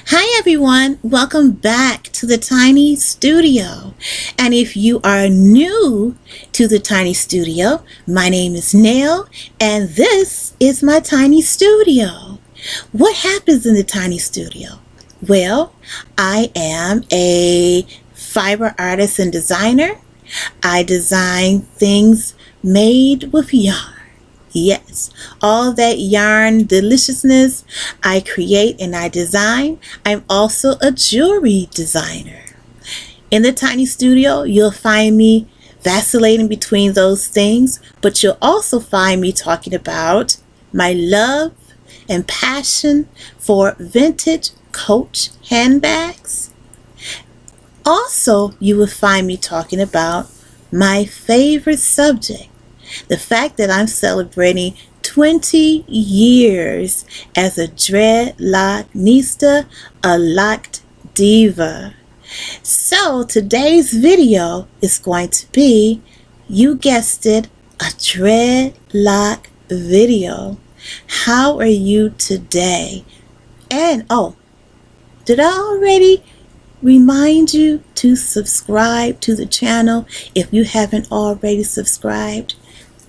Hi everyone, welcome back to the Tiny Studio. And if you are new to the Tiny Studio, my name is Nell and this is my Tiny Studio. What happens in the Tiny Studio? Well, I am a fiber artist and designer. I design things made with yarn. Yes, all that yarn deliciousness I create and I design. I'm also a jewelry designer. In the Tiny Studio, you'll find me vacillating between those things, but you'll also find me talking about my love and passion for vintage Coach handbags. Also, you will find me talking about my favorite subject, the fact that I'm celebrating 20 years as a dreadlocknista, a locked diva. So today's video is going to be, you guessed it, a dreadlock video. How are you today? And did I already remind you to subscribe to the channel if you haven't already subscribed?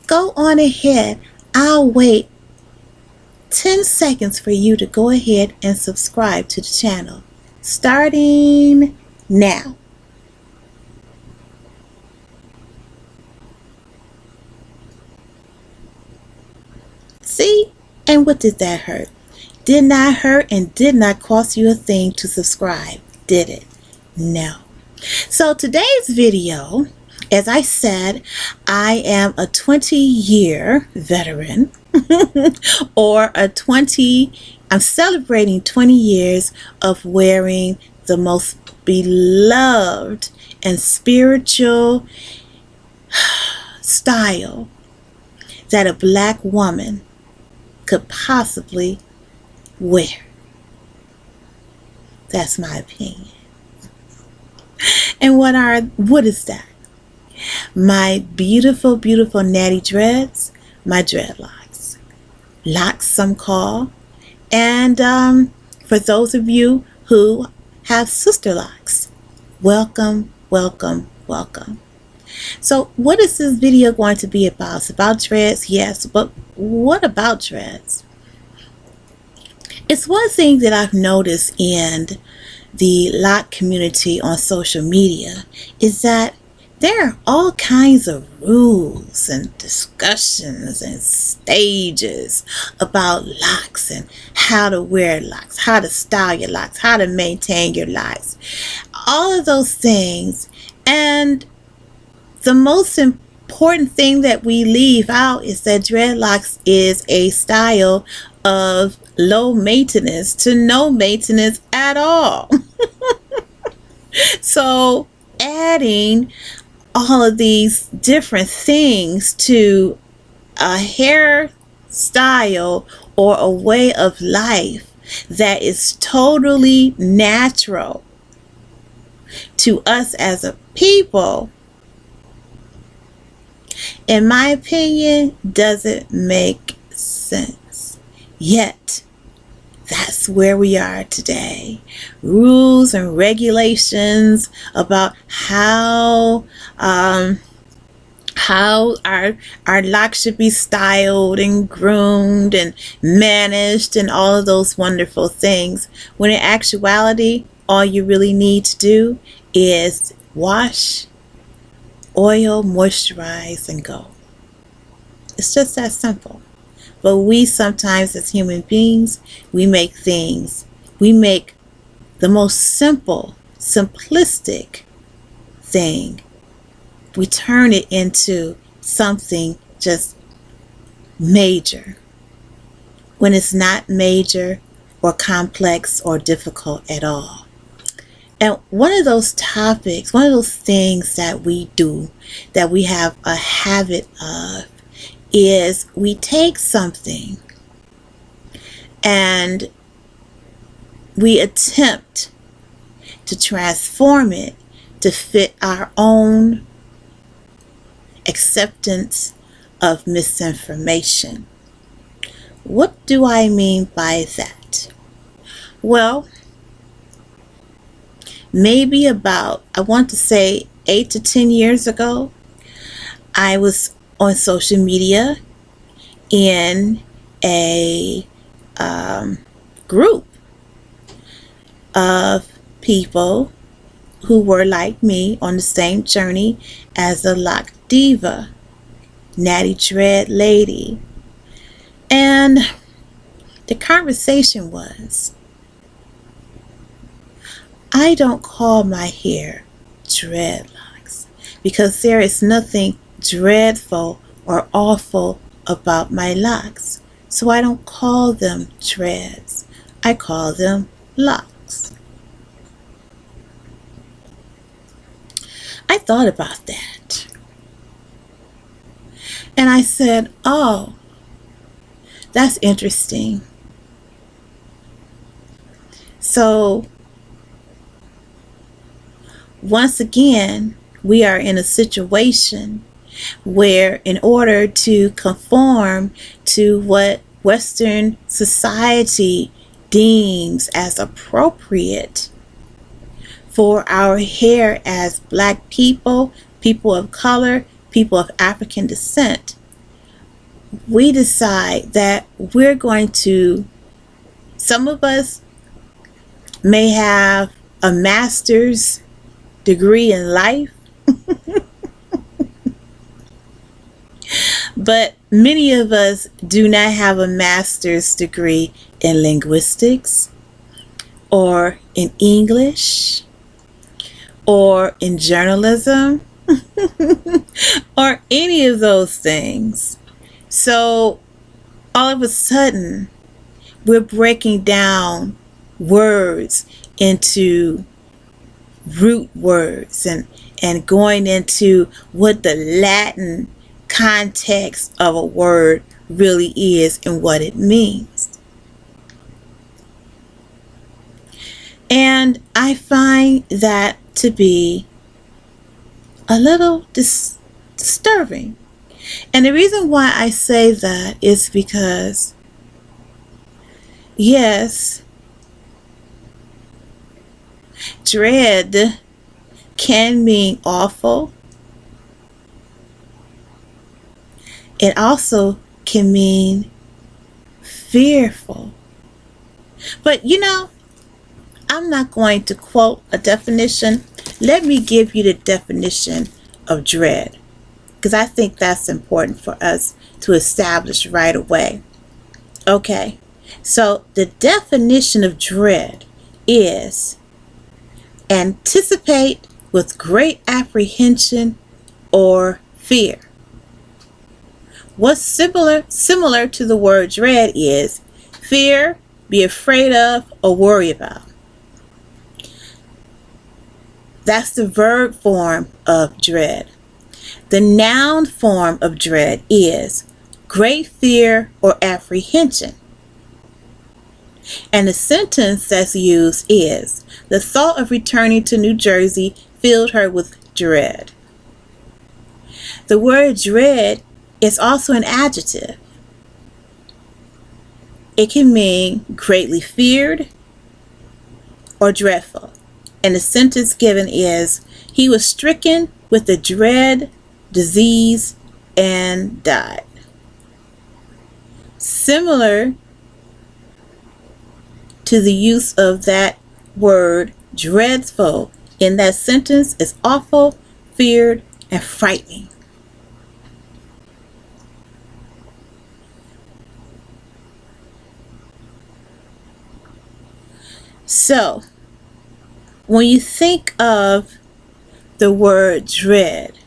Go on ahead. I'll wait 10 seconds for you to go ahead and subscribe to the channel. Starting now. See? And what did that hurt? Did not hurt and did not cost you a thing to subscribe, did it? No. So today's video, as I said, I am a 20-year veteran or I'm celebrating 20 years of wearing the most beloved and spiritual style that a black woman could possibly wear. That's my opinion. And what is that? My beautiful, beautiful natty dreads, my dreadlocks. Locks, some call. And for those of you who have sister locks, welcome, welcome, welcome. So what is this video going to be about? It's about dreads, yes, but what about dreads? It's one thing that I've noticed in the lock community on social media is that there are all kinds of rules and discussions and stages about locks and how to wear locks, how to style your locks, how to maintain your locks, all of those things. And the most important thing that we leave out is that dreadlocks is a style of low maintenance to no maintenance at all. So adding all of these different things to a hairstyle or a way of life that is totally natural to us as a people, in my opinion, doesn't make sense. Yet, that's where we are today. Rules and regulations about how our locks should be styled and groomed and managed and all of those wonderful things. When in actuality, all you really need to do is wash, oil, moisturize, and go. It's just that simple. But we sometimes as human beings, we make the most simple, simplistic thing. We turn it into something just major when it's not major or complex or difficult at all. And one of those topics, one of those things that we do, that we have a habit of, is we take something and we attempt to transform it to fit our own acceptance of misinformation. What do I mean by that? Well, maybe about, I want to say 8 to 10 years ago, I was on social media in a group of people who were like me on the same journey as a Loc diva, Natty Dread Lady. And the conversation was, I don't call my hair dreadlocks because there is nothing dreadful or awful about my locks. So I don't call them dreads. I call them locks. I thought about that. And I said, oh, that's interesting. So once again, we are in a situation where in order to conform to what Western society deems as appropriate for our hair as Black people, people of color, people of African descent, we decide that we're going to, some of us may have a master's degree in life, but many of us do not have a master's degree in linguistics or in English or in journalism or any of those things. So all of a sudden, we're breaking down words into root words and going into what the Latin context of a word really is and what it means. And I find that to be a little disturbing. And the reason why I say that is because, yes, dread can mean awful. It also can mean fearful. But I'm not going to quote a definition. Let me give you the definition of dread, because I think that's important for us to establish right away. Okay, so the definition of dread is anticipate with great apprehension or fear. What's similar to the word dread is fear, be afraid of, or worry about. That's the verb form of dread. The noun form of dread is great fear or apprehension. And the sentence that's used is, the thought of returning to New Jersey filled her with dread. The word dread is also an adjective. It can mean greatly feared or dreadful. And the sentence given is, he was stricken with the dread disease and died. Similar to the use of that word dreadful in that sentence is awful, feared, and frightening. So, when you think of the word dread,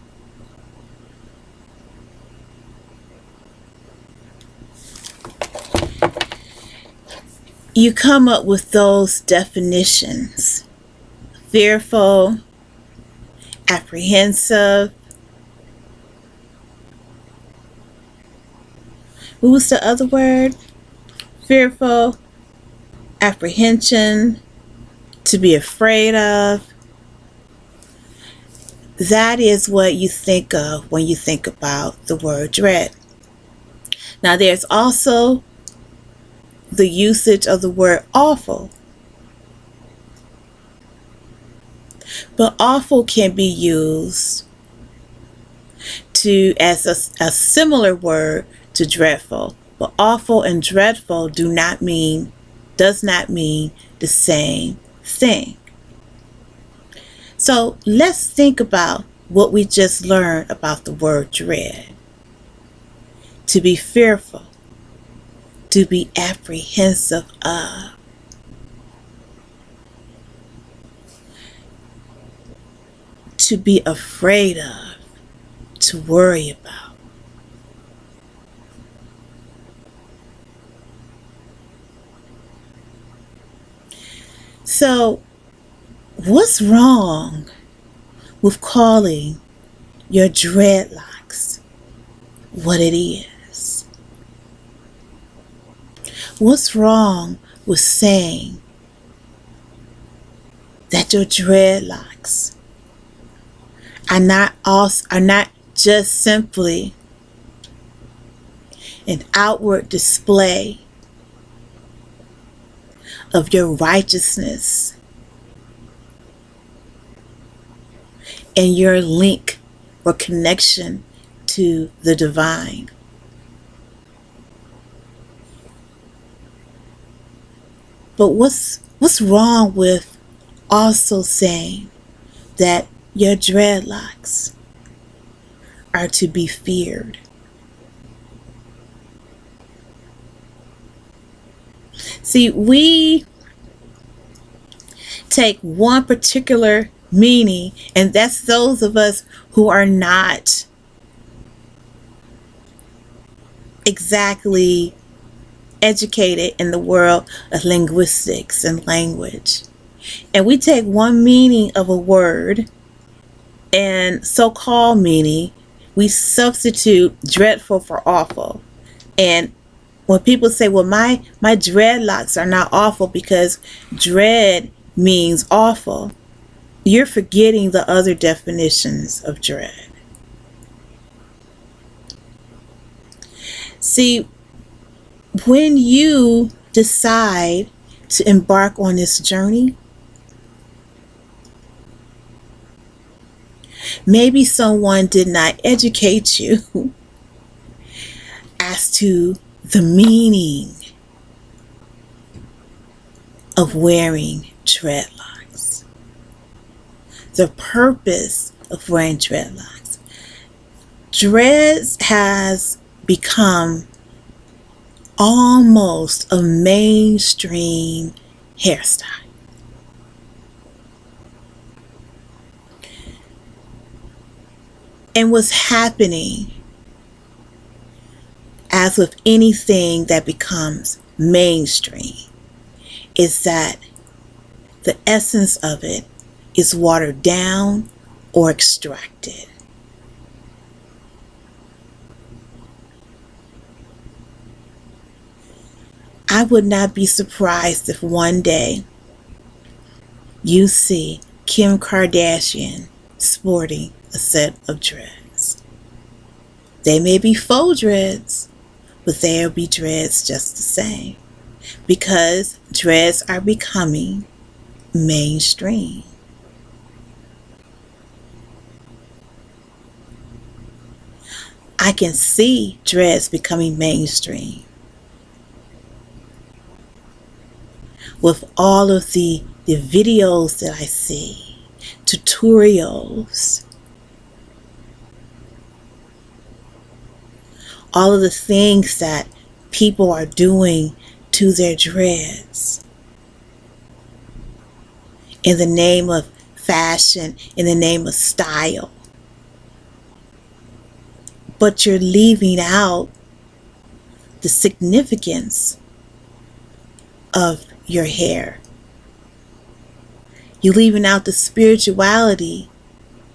you come up with those definitions: fearful, apprehensive. What was the other word? Fearful, apprehension, to be afraid of. That is what you think of when you think about the word dread. Now, there's also the usage of the word awful. But awful can be used to as a similar word to dreadful. But awful and dreadful does not mean the same thing. So let's think about what we just learned about the word dread. To be fearful, to be apprehensive of, to be afraid of, to worry about. So, what's wrong with calling your dreadlocks what it is? What's wrong with saying that your dreadlocks are not just simply an outward display of your righteousness and your link or connection to the divine? But what's wrong with also saying that your dreadlocks are to be feared? See, we take one particular meaning, and that's those of us who are not exactly educated in the world of linguistics and language. And we take one meaning of a word and so-called meaning, we substitute dreadful for awful. And when people say, well, my dreadlocks are not awful because dread means awful, you're forgetting the other definitions of dread. See, when you decide to embark on this journey, maybe someone did not educate you as to the meaning of wearing dreadlocks, the purpose of wearing dreadlocks. Dreads has become almost a mainstream hairstyle. And what's happening, as with anything that becomes mainstream, is that the essence of it is watered down or extracted. I would not be surprised if one day you see Kim Kardashian sporting a set of dreads. They may be faux dreads, but they'll be dreads just the same, because dreads are becoming mainstream. I can see dreads becoming mainstream with all of the videos that I see, tutorials, all of the things that people are doing to their dreads in the name of fashion, in the name of style. But you're leaving out the significance of your hair. You're leaving out the spirituality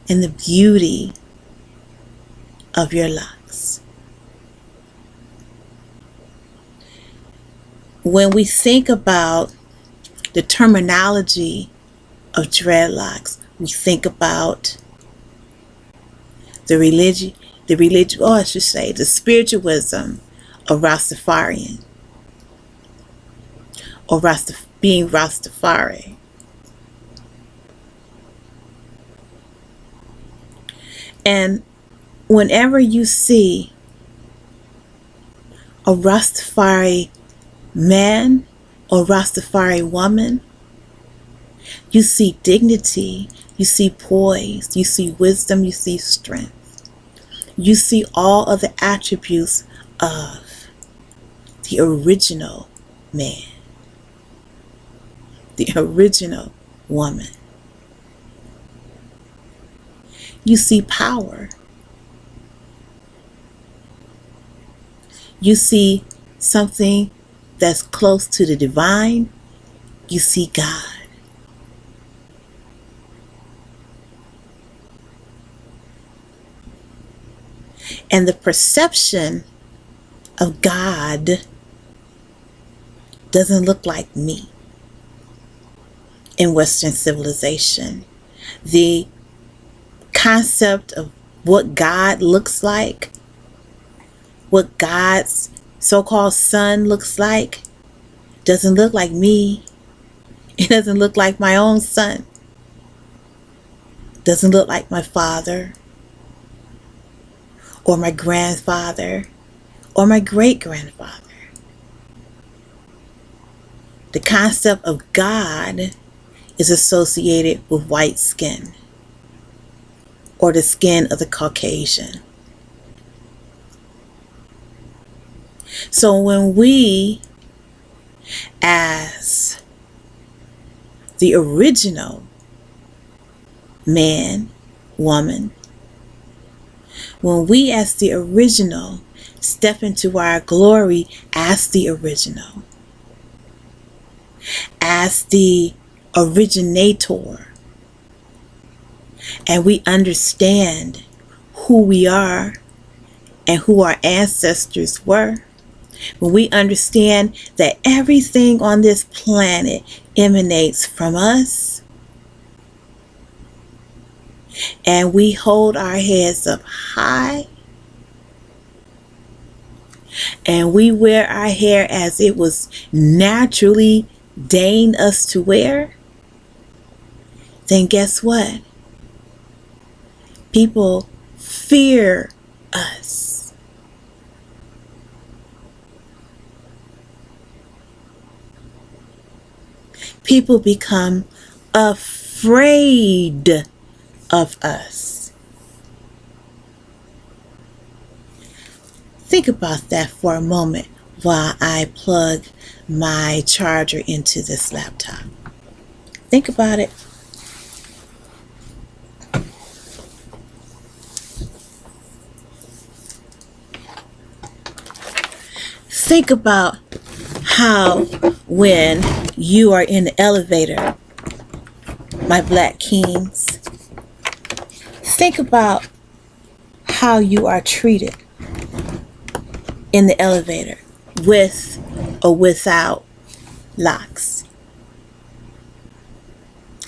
and the beauty of your locks. When we think about the terminology of dreadlocks, we think about the spiritualism of Rastafarian, or being Rastafari. And whenever you see a Rastafari man or Rastafari woman, you see dignity, you see poise, you see wisdom, you see strength. You see all of the attributes of the original man, the original woman. You see power. You see something that's close to the divine. You see God. And the perception of God doesn't look like me in Western civilization. The concept of what God looks like, what God's so-called son looks like, doesn't look like me. It doesn't look like my own son. Doesn't look like my father or my grandfather or my great-grandfather. The concept of God is associated with white skin or the skin of the Caucasian. So when we, as the original man, woman, when we as the original step into our glory as the original, as the originator, and we understand who we are and who our ancestors were, when we understand that everything on this planet emanates from us, and we hold our heads up high, and we wear our hair as it was naturally deigned us to wear, then guess what? People fear us. People become afraid of us. Think about that for a moment while I plug my charger into this laptop. Think about it. Think about how when you are in the elevator, my black kings, think about how you are treated in the elevator with or without locks.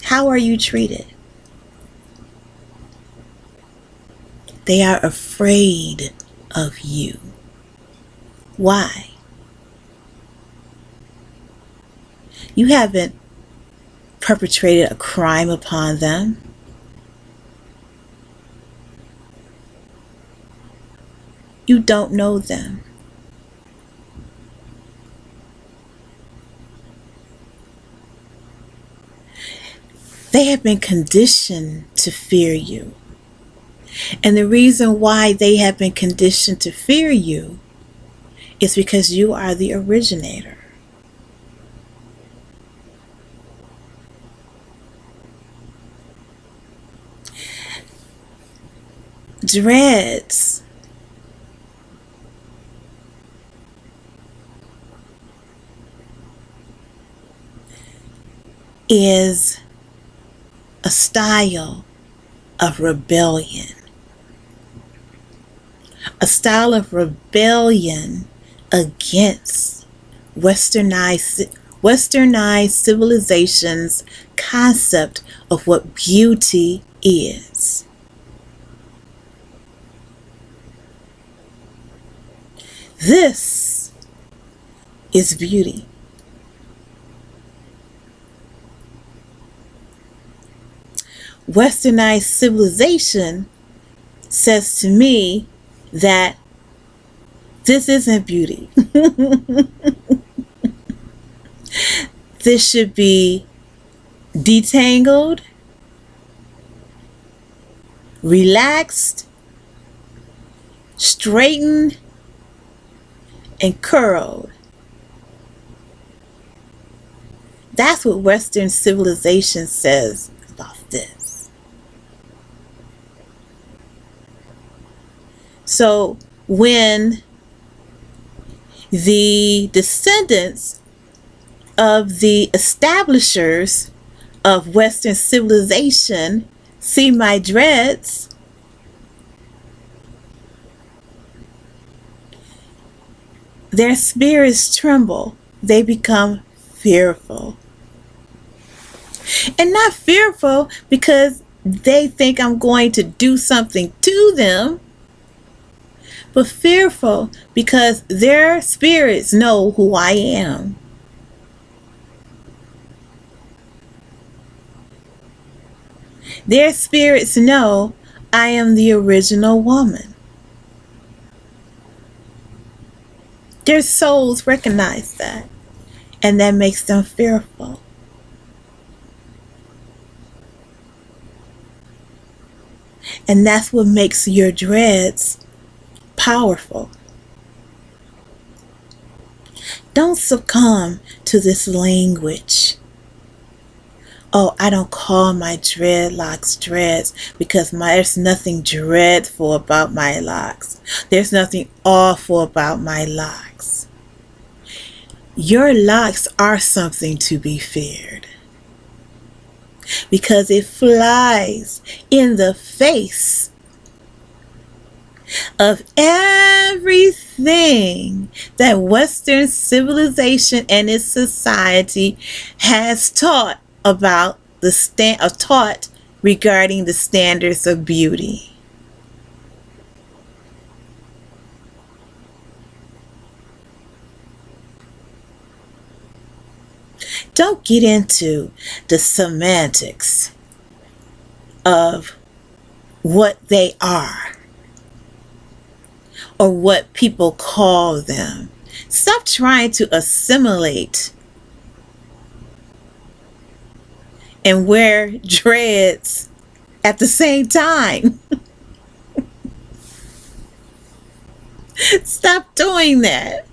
How are you treated? They are afraid of you. Why? You haven't perpetrated a crime upon them. You don't know them. They have been conditioned to fear you. And the reason why they have been conditioned to fear you is because you are the originator. Dreads is a style of rebellion. A style of rebellion against westernized civilization's concept of what beauty is. This is beauty. Westernized civilization says to me that this isn't beauty. This should be detangled, relaxed, straightened, and curled. That's what Western civilization says about this. So when the descendants of the establishers of Western civilization see my dreads, their spirits tremble. They become fearful. And not fearful because they think I'm going to do something to them, but fearful because their spirits know who I am. Their spirits know I am the original woman. Their souls recognize that, and that makes them fearful. And that's what makes your dreads powerful. Don't succumb to this language. Oh, I don't call my dreadlocks dreads because there's nothing dreadful about my locks. There's nothing awful about my locks. Your locks are something to be feared because it flies in the face of everything that Western civilization and its society has taught about taught regarding the standards of beauty. Don't get into the semantics of what they are or what people call them. Stop trying to assimilate and wear dreads at the same time. Stop doing that.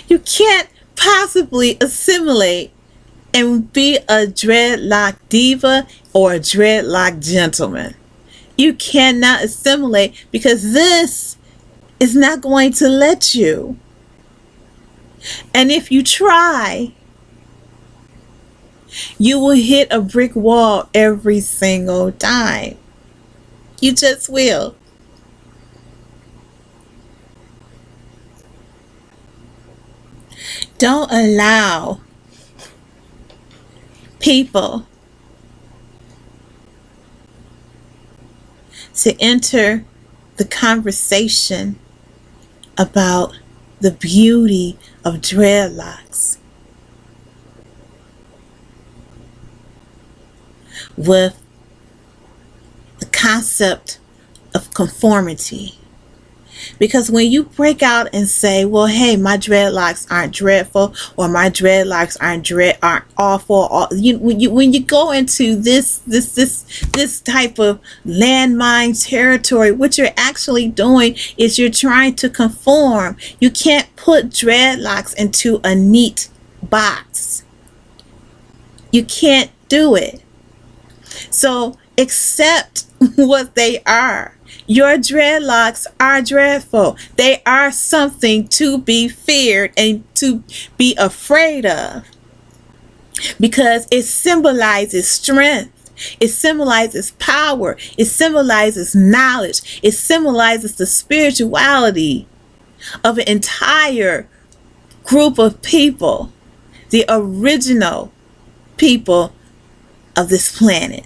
You can't possibly assimilate and be a dreadlock diva or a dreadlock gentleman. You cannot assimilate because this is not going to let you. And if you try, you will hit a brick wall every single time. You just will. Don't allow people to enter the conversation about the beauty of dreadlocks with the concept of conformity. Because when you break out and say, well, hey, my dreadlocks aren't dreadful or my dreadlocks aren't awful, when you go into this type of landmine territory, what you're actually doing is you're trying to conform. You can't put dreadlocks into a neat box. You can't do it. So accept what they are. Your dreadlocks are dreadful. They are something to be feared and to be afraid of because it symbolizes strength. It symbolizes power. It symbolizes knowledge. It symbolizes the spirituality of an entire group of people, the original people of this planet.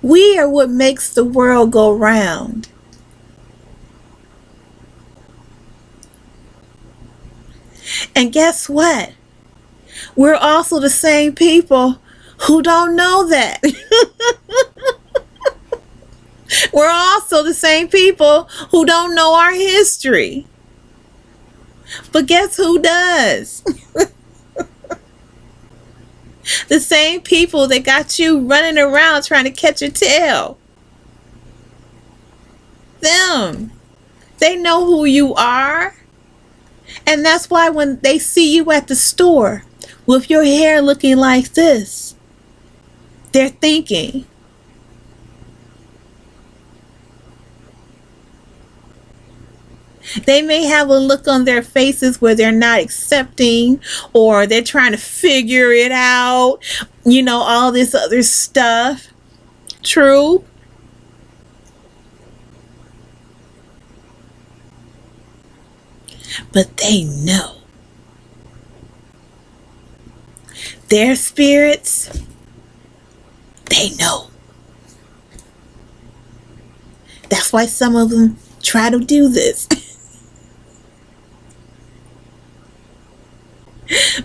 We are what makes the world go round. And guess what? We're also the same people who don't know that. We're also the same people who don't know our history. But guess who does? The same people that got you running around trying to catch your tail. Them. They know who you are. And that's why when they see you at the store with your hair looking like this, they're thinking, they may have a look on their faces where they're not accepting, or they're trying to figure it out, all this other stuff. True. But they know. Their spirits, they know. That's why some of them try to do this.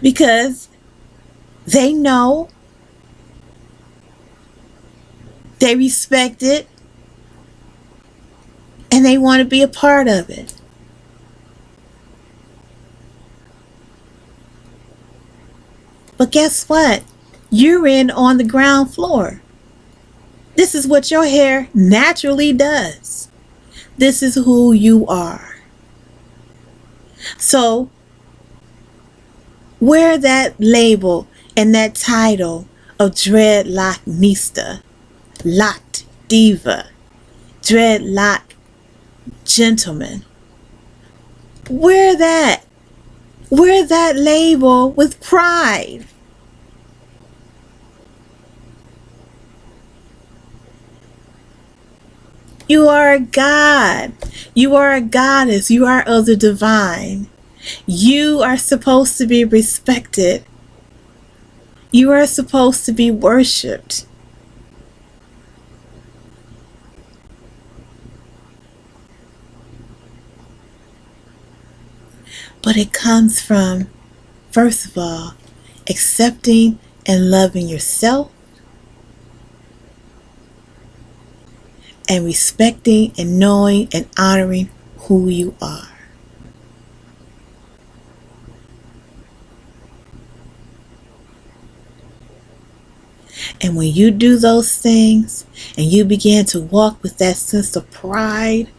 Because they know, they respect it, and they want to be a part of it. But guess what? You're in on the ground floor. This is what your hair naturally does. This is who you are. So wear that label and that title of Dreadlocknista, Locked Diva, Dreadlock Gentleman. Wear that. Wear that label with pride. You are a god. You are a goddess. You are of the divine. You are supposed to be respected. You are supposed to be worshipped. But it comes from, first of all, accepting and loving yourself, and respecting and knowing and honoring who you are. And when you do those things and you begin to walk with that sense of pride,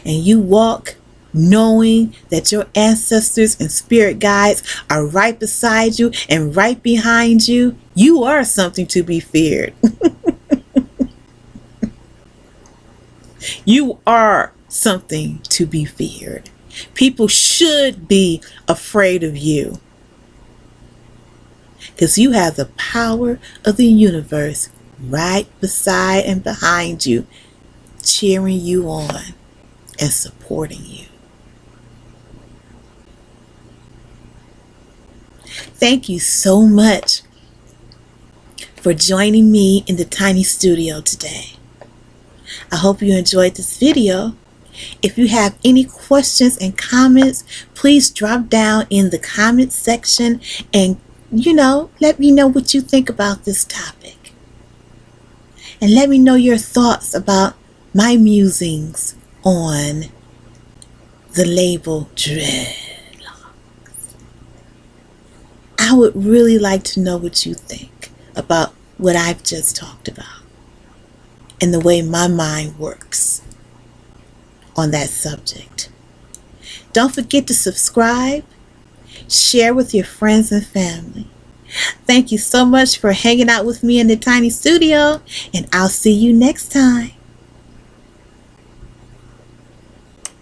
and you walk knowing that your ancestors and spirit guides are right beside you and right behind you, you are something to be feared. You are something to be feared. People should be afraid of you, because you have the power of the universe right beside and behind you, cheering you on and supporting you. Thank you so much for joining me in the tiny studio today. I hope you enjoyed this video. If you have any questions and comments, please drop down in the comment section and, let me know what you think about this topic. And let me know your thoughts about my musings on the label Dreadlock. I would really like to know what you think about what I've just talked about and the way my mind works on that subject. Don't forget to subscribe, share with your friends and family. Thank you so much for hanging out with me in the tiny studio, and I'll see you next time.